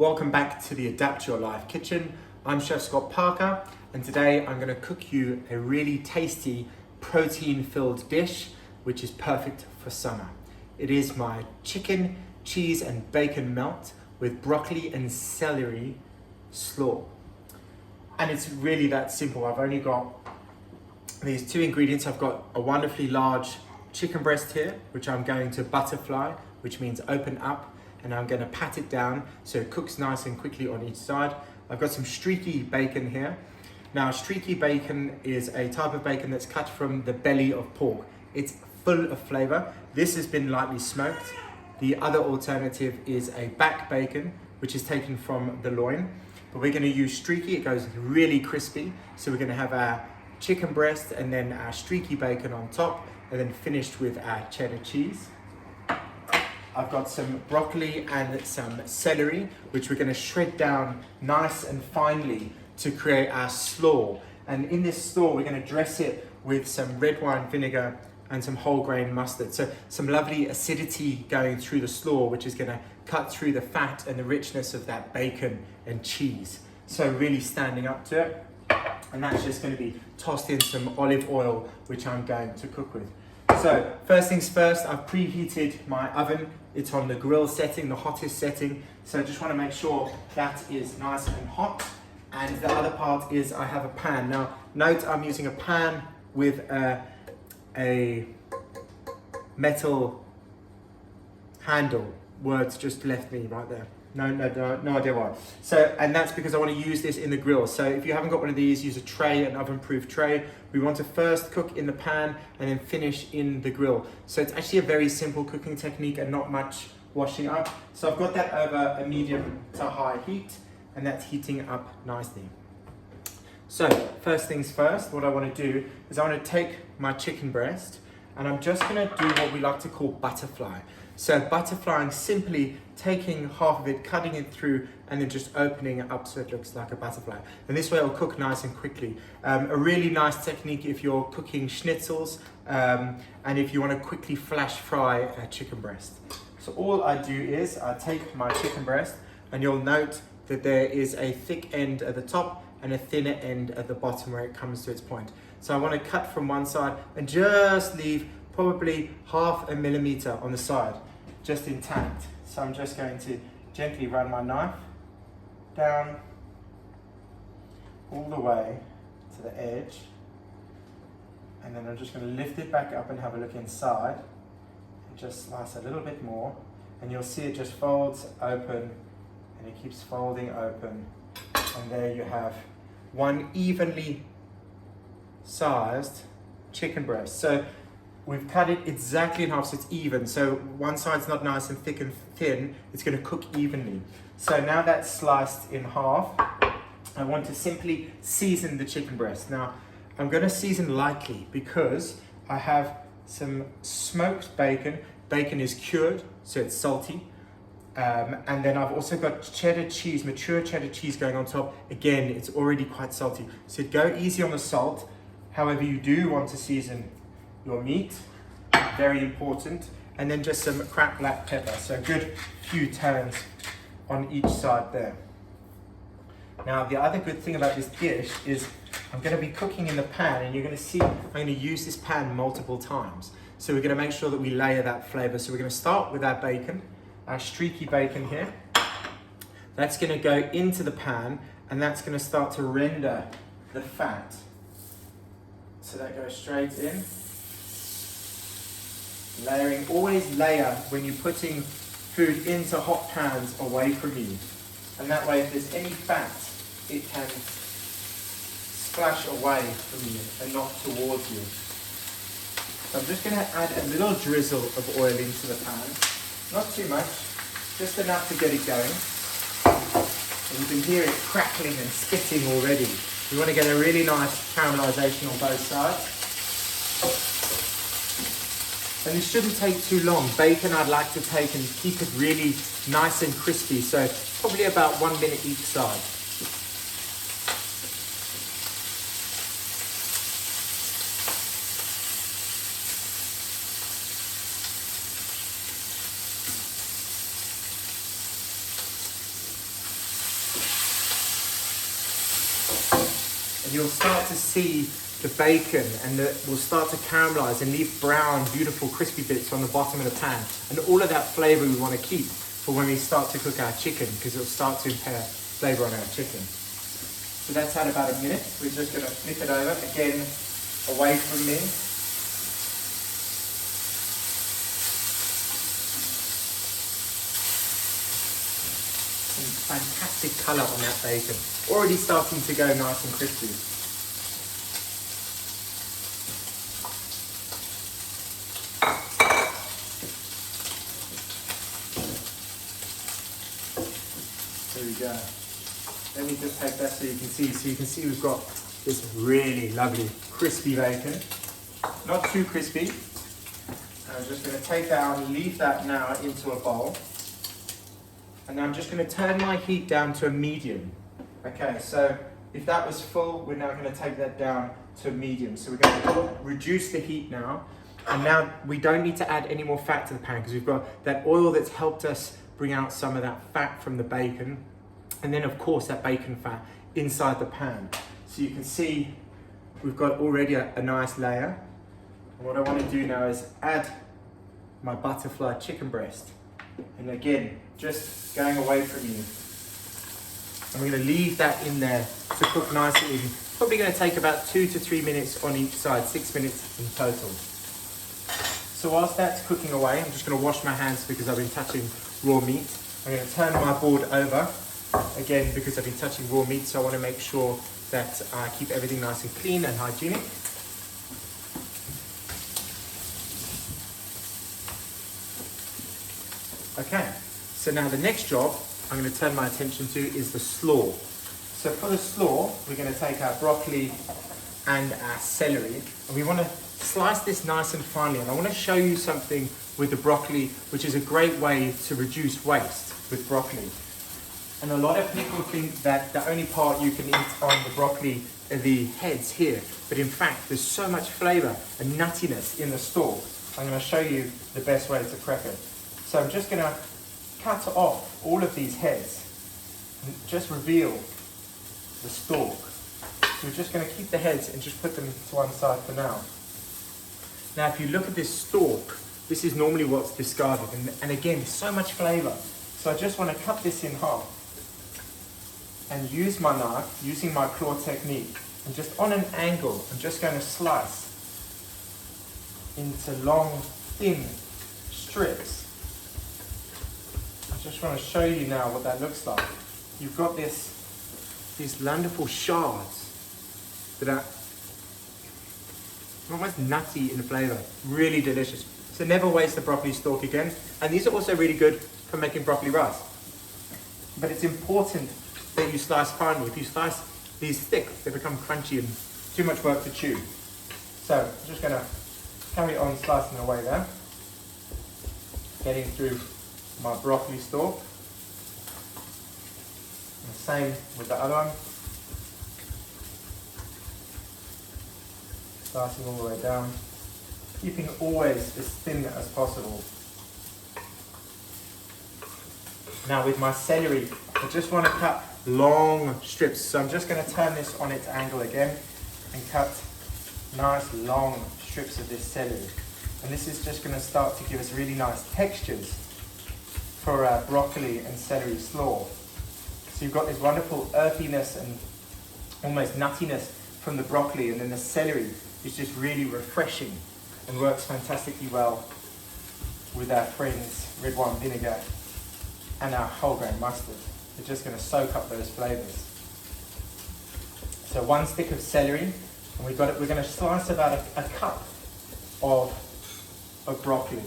Welcome back to the Adapt Your Life Kitchen. I'm Chef Scott Parker, and today I'm going to cook you a really tasty protein-filled dish which is perfect for summer. It is my chicken, cheese and bacon melt with broccoli and celery slaw. And it's really that simple. I've only got these two ingredients. I've got a wonderfully large chicken breast here, which I'm going to butterfly, which means open up, and I'm going to pat it down so it cooks nice and quickly on each side. I've got some streaky bacon here. Now, streaky bacon is a type of bacon that's cut from the belly of pork. It's full of flavor. This has been lightly smoked. The other alternative is a back bacon, which is taken from the loin. But we're going to use streaky. It goes really crispy. So we're going to have our chicken breast and then our streaky bacon on top, and then finished with our cheddar cheese. I've got some broccoli and some celery, which we're going to shred down nice and finely to create our slaw. And in this slaw, we're going to dress it with some red wine vinegar and some whole grain mustard. So some lovely acidity going through the slaw, which is going to cut through the fat and the richness of that bacon and cheese. So really standing up to it. And that's just going to be tossed in some olive oil, which I'm going to cook with. So first things first, I've preheated my oven. It's on the grill setting, the hottest setting. So I just want to make sure that is nice and hot. And the other part is I have a pan. Now note I'm using a pan with a metal handle. Words just left me right there. No idea why. So, and that's because I want to use this in the grill. So if you haven't got one of these, use a tray, an oven-proof tray. We want to first cook in the pan and then finish in the grill. So it's actually a very simple cooking technique and not much washing up. So I've got that over a medium to high heat, and that's heating up nicely. So first things first, what I want to do is I want to take my chicken breast and I'm just going to do what we like to call butterfly. So butterflying, simply taking half of it, cutting it through, and then just opening it up so it looks like a butterfly. And this way it'll cook nice and quickly. A really nice technique if you're cooking schnitzels and if you want to quickly flash fry a chicken breast. So all I do is I take my chicken breast, and you'll note that there is a thick end at the top and a thinner end at the bottom where it comes to its point. So I want to cut from one side and just leave probably 0.5 millimeter on the side, just intact. So I'm just going to gently run my knife down all the way to the edge, and then I'm just going to lift it back up and have a look inside and just slice a little bit more, and you'll see it just folds open and it keeps folding open, and there you have one evenly sized chicken breast. So we've cut it exactly in half so it's even. So one side's not nice and thick and thin, it's going to cook evenly. So now that's sliced in half, I want to simply season the chicken breast. Now I'm going to season lightly because I have some smoked bacon. Bacon is cured, so it's salty. And then I've also got cheddar cheese, mature cheddar cheese going on top. Again, it's already quite salty. So go easy on the salt. However, you do want to season your meat, very important. And then just some cracked black pepper. So a good few turns on each side there. Now, the other good thing about this dish is I'm going to be cooking in the pan, and you're going to see I'm going to use this pan multiple times. So we're going to make sure that we layer that flavor. So we're going to start with our bacon. Our streaky bacon here. That's going to go into the pan, and that's going to start to render the fat. So that goes straight in. Layering, always layer when you're putting food into hot pans away from you. And that way, if there's any fat, it can splash away from you and not towards you. So I'm just going to add a little drizzle of oil into the pan. Not too much, just enough to get it going. And you can hear it crackling and spitting already. We want to get a really nice caramelization on both sides. And this shouldn't take too long. Bacon I'd like to take and keep it really nice and crispy, so probably about 1 minute each side. and you'll start to see the bacon and will start to caramelize and leave brown, beautiful, crispy bits on the bottom of the pan. And all of that flavor we want to keep for when we start to cook our chicken, because it'll start to impair flavor on our chicken. So that's had about a minute. We're just going to flip it over, again, away from me. Some fantastic colour on that bacon. Already starting to go nice and crispy. There we go. Let me just take that so you can see. So you can see we've got this really lovely crispy bacon. Not too crispy. I'm just going to take that and leave that now into a bowl. And now I'm just going to turn my heat down to a medium. Okay, so if that was full, we're now going to take that down to a medium. So we're going to reduce the heat now. And now we don't need to add any more fat to the pan because we've got that oil that's helped us bring out some of that fat from the bacon. And then of course that bacon fat inside the pan. So you can see we've got already a nice layer. And what I want to do now is add my butterfly chicken breast. And again, just going away from you. I'm going to leave that in there to cook nice and even. Probably going to take about 2 to 3 minutes on each side, 6 minutes in total. So whilst that's cooking away, I'm just going to wash my hands because I've been touching raw meat. I'm going to turn my board over, again because I've been touching raw meat, so I want to make sure that I keep everything nice and clean and hygienic. Okay, so now the next job I'm going to turn my attention to is the slaw. So for the slaw, we're going to take our broccoli and our celery, and we want to slice this nice and finely. And I want to show you something with the broccoli, which is a great way to reduce waste with broccoli. And a lot of people think that the only part you can eat on the broccoli are the heads here, but in fact there's so much flavour and nuttiness in the stalk. I'm going to show you the best way to prep it. So I'm just going to cut off all of these heads and just reveal the stalk. So we're just going to keep the heads and just put them to one side for now. Now if you look at this stalk, this is normally what's discarded, and again, so much flavour. So I just want to cut this in half and use my knife, using my claw technique, and just on an angle, I'm just going to slice into long, thin strips. I just want to show you now what that looks like. You've got these wonderful shards that are almost nutty in flavour, really delicious. So never waste the broccoli stalk again. And these are also really good for making broccoli rice. But it's important that you slice finely. If you slice these thick, they become crunchy and too much work to chew. So I'm just going to carry on slicing away there, getting through my broccoli stalk. And the same with the other one. Slicing all the way down, keeping always as thin as possible. Now with my celery, I just want to cut long strips. So I'm just going to turn this on its angle again and cut nice long strips of this celery. And this is just going to start to give us really nice textures for our broccoli and celery slaw. So you've got this wonderful earthiness and almost nuttiness from the broccoli, and then the celery is just really refreshing and works fantastically well with our friends red wine vinegar and our whole grain mustard. They're just going to soak up those flavours. So 1 stick of celery, and we're going to slice about a cup of broccoli.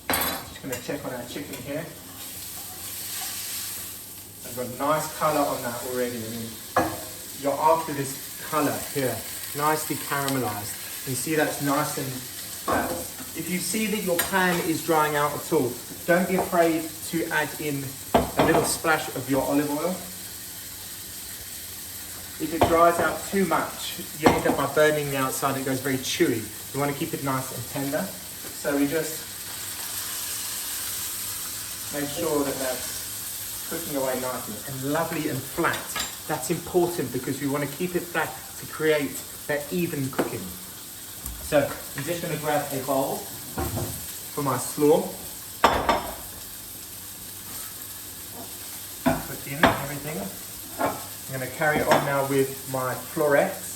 Just going to check on our chicken here. I've got a nice colour on that already. I mean, you're after this colour here, nicely caramelised. You see that's nice and flat. If you see that your pan is drying out at all, don't be afraid to add in a little splash of your olive oil. If it dries out too much, you end up by burning the outside, it goes very chewy. You want to keep it nice and tender. So we just make sure that that's cooking away nicely and lovely and flat. That's important because we want to keep it flat to create that even cooking. So I'm just going to grab a bowl for my slaw. Put in everything. I'm going to carry on now with my florets.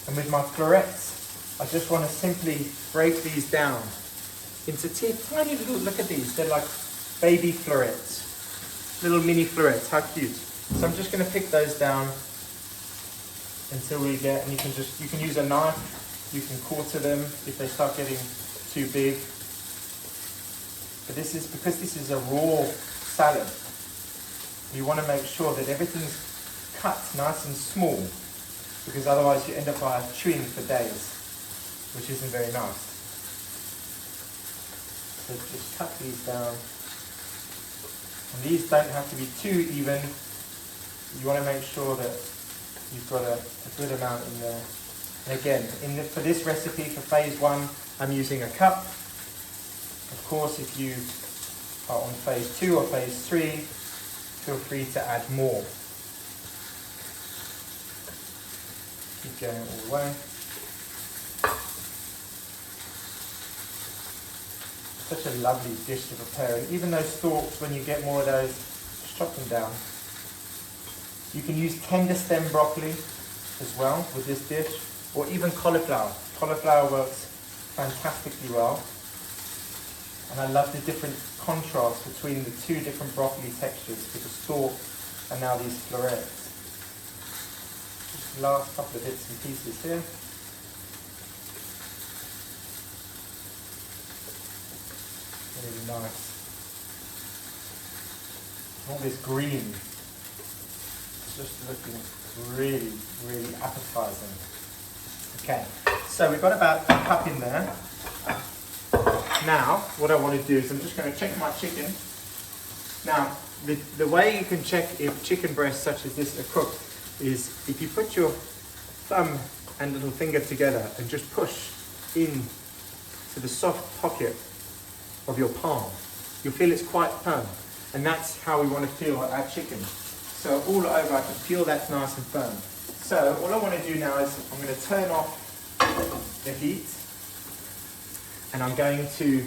And with my florets, I just want to simply break these down into tiny little, look at these, they're like baby florets. Little mini florets, how cute. So I'm just going to pick those down until we get, and you can use a knife, you can quarter them if they start getting too big. But this is, because this is a raw salad, you want to make sure that everything's cut nice and small, because otherwise you end up by chewing for days, which isn't very nice. So just cut these down. And these don't have to be too even. You want to make sure that you've got a good amount in there. And again, for this recipe, for phase 1, I'm using a cup. Of course, if you are on phase 2 or phase 3, feel free to add more. Keep going all the way. Such a lovely dish to prepare. And even those stalks, when you get more of those, just chop them down. You can use tender stem broccoli as well with this dish, or even cauliflower. Cauliflower works fantastically well. And I love the different contrast between the two different broccoli textures, with the stalk and now these florets. Just the last couple of bits and pieces here. Really nice. All this green. It's just looking really, really appetizing. Okay, so we've got about a cup in there. Now, what I want to do is I'm just going to check my chicken. Now, the way you can check if chicken breasts such as this are cooked is if you put your thumb and little finger together and just push in to the soft pocket of your palm, you'll feel it's quite firm. And that's how we want to feel our chicken. So all over I can feel that's nice and firm. So all I want to do now is I'm going to turn off the heat, and I'm going to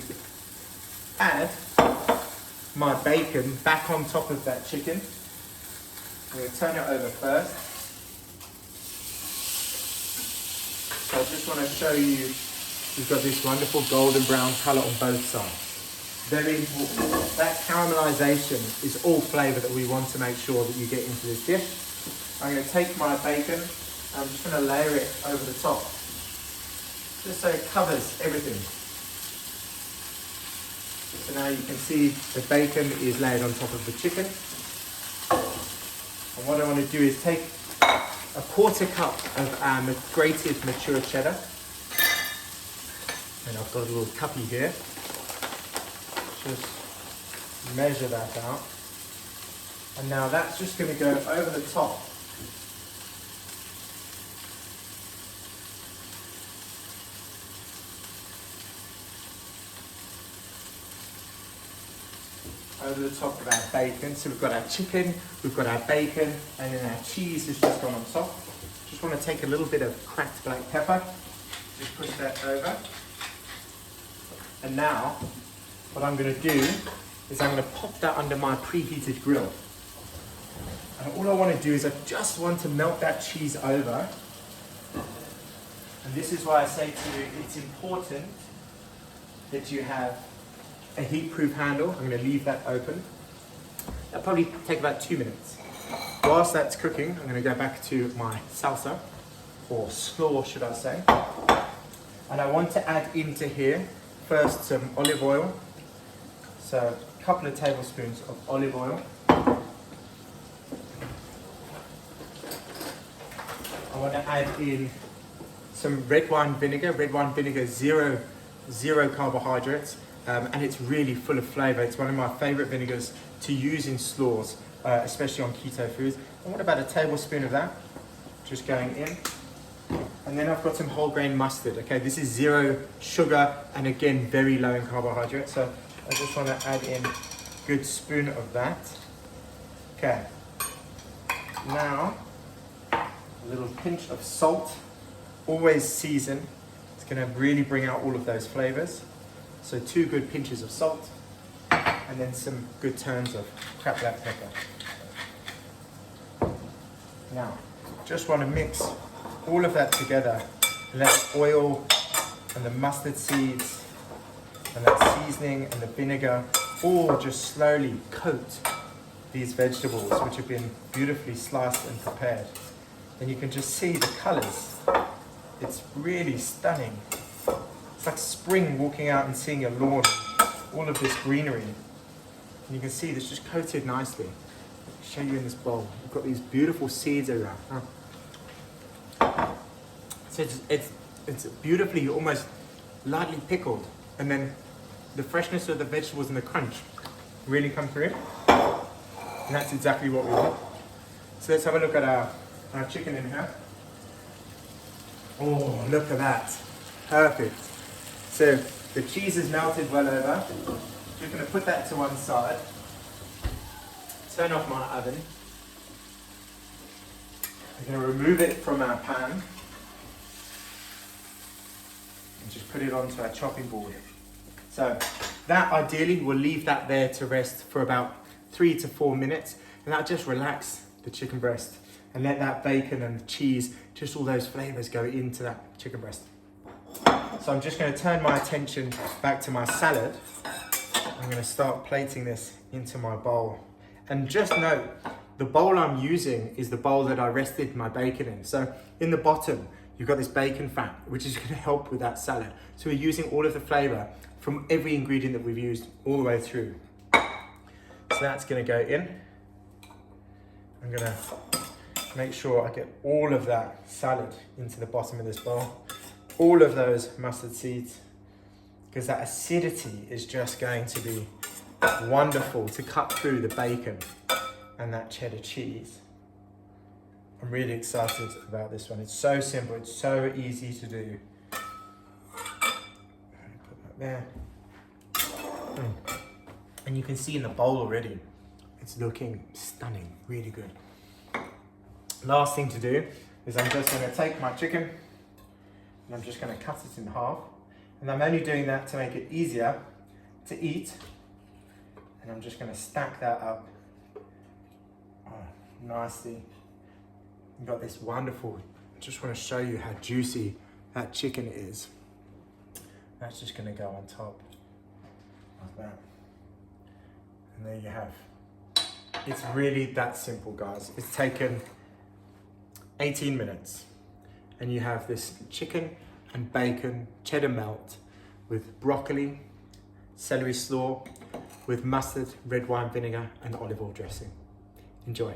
add my bacon back on top of that chicken. I'm going to turn it over first. So I just want to show you, we've got this wonderful golden brown colour on both sides. Very important. That caramelization is all flavour that we want to make sure that you get into this dish. I'm going to take my bacon and I'm just going to layer it over the top, just so it covers everything. So now you can see the bacon is layered on top of the chicken. And what I want to do is take a quarter cup of grated mature cheddar. And I've got a little cuppy here. Just measure that out. And now that's just going to go over the top. Over the top of our bacon. So we've got our chicken, we've got our bacon, and then our cheese has just gone on top. Just want to take a little bit of cracked black pepper, just push that over. And now, what I'm going to do is I'm going to pop that under my preheated grill. And all I want to do is I just want to melt that cheese over. And this is why I say to you, it's important that you have a heat-proof handle. I'm going to leave that open. That'll probably take about 2 minutes. Whilst that's cooking, I'm going to go back to my salsa, or slaw should I say. And I want to add into here first some olive oil. So a couple of tablespoons of olive oil. I want to add in some red wine vinegar. Red wine vinegar, zero carbohydrates. And it's really full of flavour. It's one of my favourite vinegars to use in slaws, especially on keto foods. I want about a tablespoon of that, just going in. And then I've got some whole grain mustard. Okay, this is 0 sugar and again very low in carbohydrates. So I just want to add in a good spoon of that. Okay, now a little pinch of salt, always season. It's gonna really bring out all of those flavors. So 2 good pinches of salt, and then some good turns of cracked black pepper. Now, just want to mix all of that together and let the oil and the mustard seeds and that seasoning and the vinegar all just slowly coat these vegetables, which have been beautifully sliced and prepared. And you can just see the colors. It's really stunning. It's like spring walking out and seeing a lawn, all of this greenery. And you can see this just coated nicely. I'll show you in this bowl. We've got these beautiful seeds around. So it's beautifully, almost lightly pickled. And then the freshness of the vegetables and the crunch really come through. And that's exactly what we want. So let's have a look at our chicken in here. Oh, look at that. Perfect. So the cheese is melted well over. We're going to put that to one side. Turn off my oven. We're going to remove it from our pan. And just put it onto our chopping board. So that ideally, we'll leave that there to rest for about 3 to 4 minutes. And that'll just relax the chicken breast. And let that bacon and cheese, just all those flavors go into that chicken breast. So I'm just going to turn my attention back to my salad. I'm going to start plating this into my bowl. And just note, the bowl I'm using is the bowl that I rested my bacon in. So in the bottom, you've got this bacon fat, which is going to help with that salad. So we're using all of the flavor from every ingredient that we've used all the way through. So that's going to go in. I'm going to make sure I get all of that salad into the bottom of this bowl. All of those mustard seeds, because that acidity is just going to be wonderful to cut through the bacon and that cheddar cheese. I'm really excited about this one. It's so simple, it's so easy to do. Put that there. And you can see in the bowl already, it's looking stunning, really good. Last thing to do is I'm just going to take my chicken and I'm just going to cut it in half. And I'm only doing that to make it easier to eat. And I'm just going to stack that up nicely. You've got this wonderful, I just want to show you how juicy that chicken is. That's just going to go on top like that. And there you have. It's really that simple, guys. It's taken 18 minutes. And you have this chicken and bacon cheddar melt with broccoli, celery slaw, with mustard, red wine vinegar, and olive oil dressing. Enjoy.